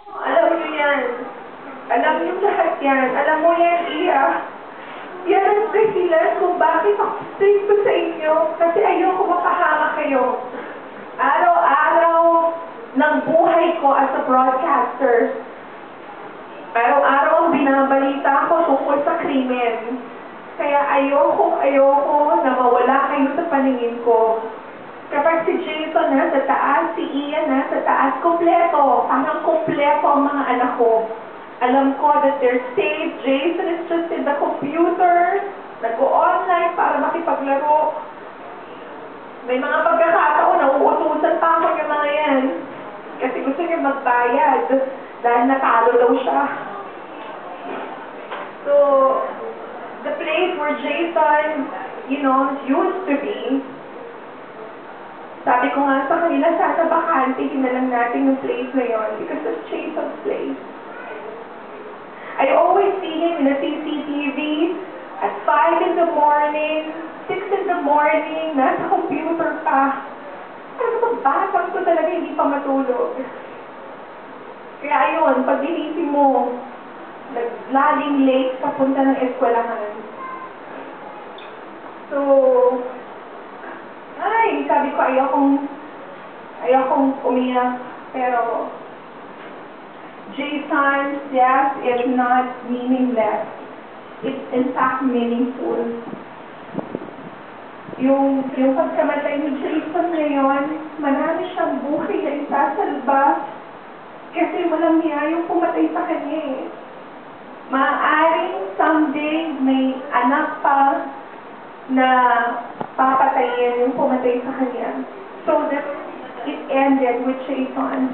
Alam niyo yan. Alam niyo lahat yan. Alam mo yan, Iya. Yan ang dahilan kung bakit ako strict sa inyo. Kasi ayoko mapahama kayo. Araw-araw ng buhay ko as a broadcaster. Araw-araw ang binabalita ko tungkol sa krimen. Kaya ayoko na mawala kayo sa paningin ko. Kapag si Jason nasa taas, si Ian nasa taas, kompleto. Parang kompleto ang mga anak ko. Alam ko that they're safe. Jason is just in the computer. Nag-o-online para makipaglaro. May mga pagkakataon na uutusan pa ako yung mga yan. Kasi gusto niya magbayad. Dahil natalo daw siya. So, the place where Jason, used to be, sabi ko nga sa kanila, sana bakantihin na lang natin yung place na yun because it's Jason's place. I always see him in the CCTV at 5 in the morning, 6 in the morning, nasa computer pa. Ano ba, batang ko talaga hindi pa matulog. Kaya ayun, pag ginising mo, naglaling late papunta ng eskwelahan. So, sabi ko, ayokong umiyak, pero Jason's death is not meaningless. It's in fact meaningful. Yung pagkamatay ni Jason ngayon, marami siyang buhay na isasalba kasi walang niya yung pumatay sa kanya eh. Maaaring someday may anak pa na papatayin yung pumatay sa kanya. So that it ended with Jason.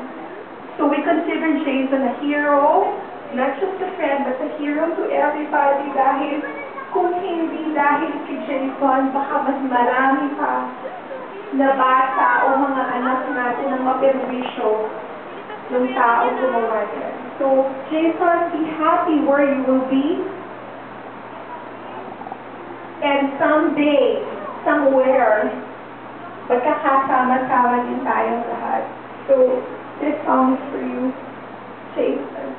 So we consider Jason a hero, not just a friend, but a hero to everybody dahil kung hindi dahil kay Jason, baka mas marami pa na bata o mga anak natin ang maperwisyo ng taong gumawa niya. So, Jason, be happy where you will be. And someday, somewhere, magkakasama-sama din tayong lahat. So, this song is for you, Jason.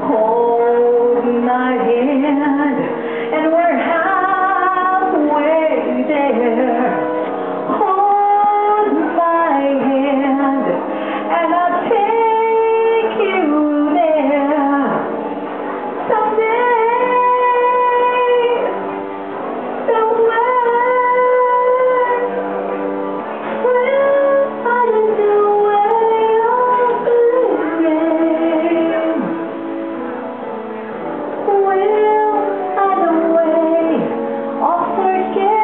hold my hand, and we're halfway there. Hold my hand, and I'll take you there someday, somewhere. We'll find a new way of living. We'll find a way of forgiving.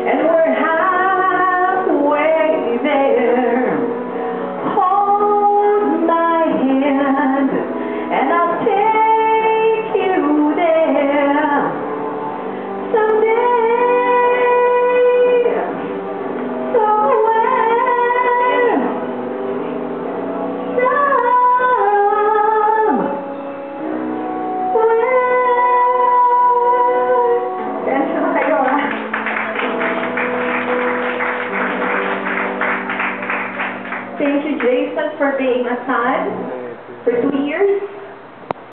And we're halfway there. Hold my hand, and I'll take you there someday, somewhere, somewhere. Tensya na kayo, ha? Thank you, Jason, for being a son for 2 years.